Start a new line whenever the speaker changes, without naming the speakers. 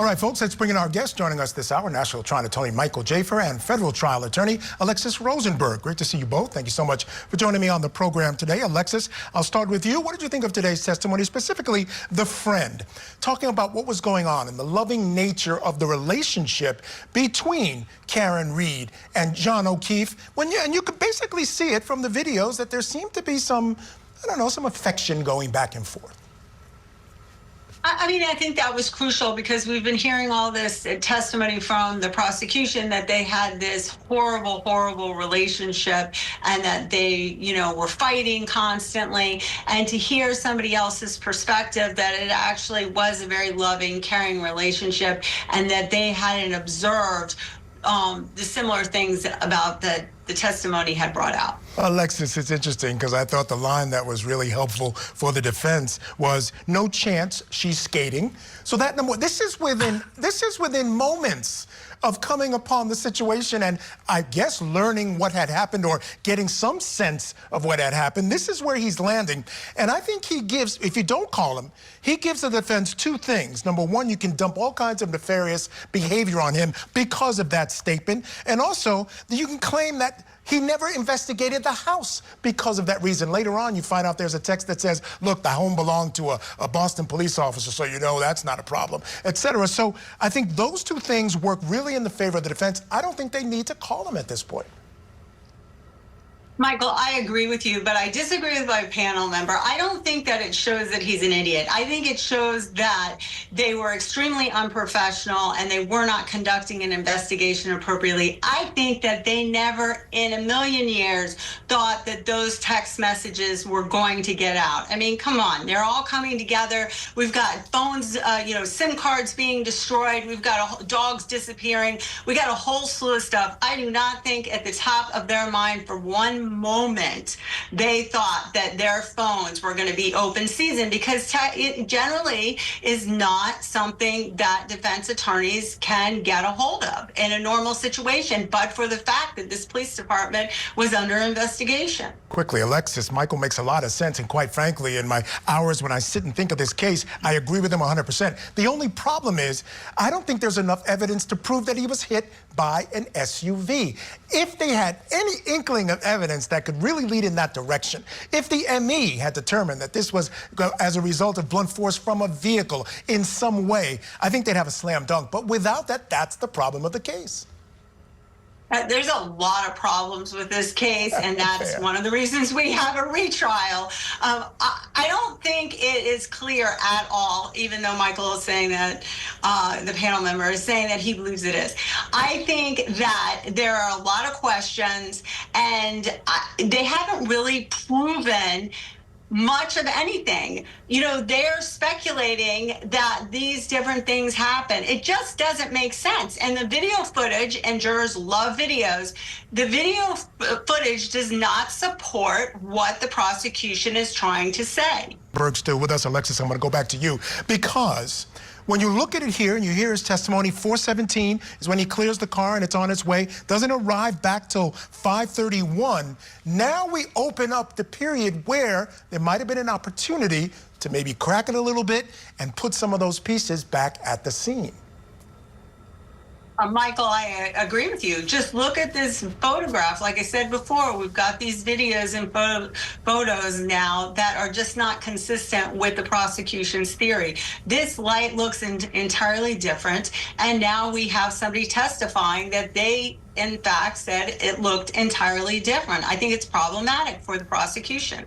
All right, folks, let's bring in our guest joining us this hour, national trial attorney Michael Jaffer and federal trial attorney Alexis Rosenberg. Great to see you both. Thank you so much for joining me on the program today. Alexis, I'll start with you. What did you think of today's testimony, specifically the friend, talking about what was going on and the loving nature of the relationship between Karen Reed and John O'Keefe? And you could basically see it from the videos that there seemed to be some, I don't know, some affection going back and forth.
I mean, I think that was crucial because we've been hearing all this testimony from the prosecution that they had this horrible, horrible relationship and that they, were fighting constantly. And to hear somebody else's perspective that it actually was a very loving, caring relationship and that they hadn't observed the similar things about the testimony had brought out.
Alexis, it's interesting because I thought the line that was really helpful for the defense was no chance she's skating. So that number, this is within moments of coming upon the situation and I guess learning what had happened or getting some sense of what had happened. This is where he's landing. And I think he gives, if you don't call him, he gives the defense two things. Number one, you can dump all kinds of nefarious behavior on him because of that statement. And also, you can claim that he never investigated the house because of that reason. Later on, you find out there's a text that says, look, the home belonged to a Boston police officer, so you know that's not a problem, etc. So I think those two things work really in the favor of the defense. I don't think they need to call him at this point.
Michael, I agree with you, but I disagree with my panel member. I don't think that it shows that he's an idiot. I think it shows that they were extremely unprofessional and they were not conducting an investigation appropriately. I think that they never in a million years thought that those text messages were going to get out. I mean, come on, they're all coming together. We've got phones, SIM cards being destroyed. We've got dogs disappearing. We got a whole slew of stuff. I do not think at the top of their mind for one moment they thought that their phones were going to be open season, because it generally is not something that defense attorneys can get a hold of in a normal situation, but for the fact that this police department was under investigation.
Quickly, Alexis, Michael makes a lot of sense, and quite frankly, in my hours when I sit and think of this case, I agree with him 100%. The only problem is, I don't think there's enough evidence to prove that he was hit by an SUV. If they had any inkling of evidence that could really lead in that direction, if the ME had determined that this was as a result of blunt force from a vehicle in some way, I think they'd have a slam dunk. But without that, that's the problem of the case.
There's a lot of problems with this case, and that's one of the reasons we have a retrial. I don't think it is clear at all, even though Michael is saying that, the panel member is saying that he believes it is. I think that there are a lot of questions, and they haven't really proven much of anything. They're speculating that these different things happen. It just doesn't make sense. And the video footage, and jurors love videos, the video footage does not support what the prosecution is trying to say.
Berg's still with us. Alexis, I'm going to go back to you, because when you look at it here and you hear his testimony, 4:17 is when he clears the car and it's on its way, doesn't arrive back till 5:31. Now we open up the period where there might have been an opportunity to maybe crack it a little bit and put some of those pieces back at the scene.
Michael, I agree with you. Just look at this photograph. Like I said before, we've got these videos and photos now that are just not consistent with the prosecution's theory. This light looks entirely different, and now we have somebody testifying that they, in fact, said it looked entirely different. I think it's problematic for the prosecution.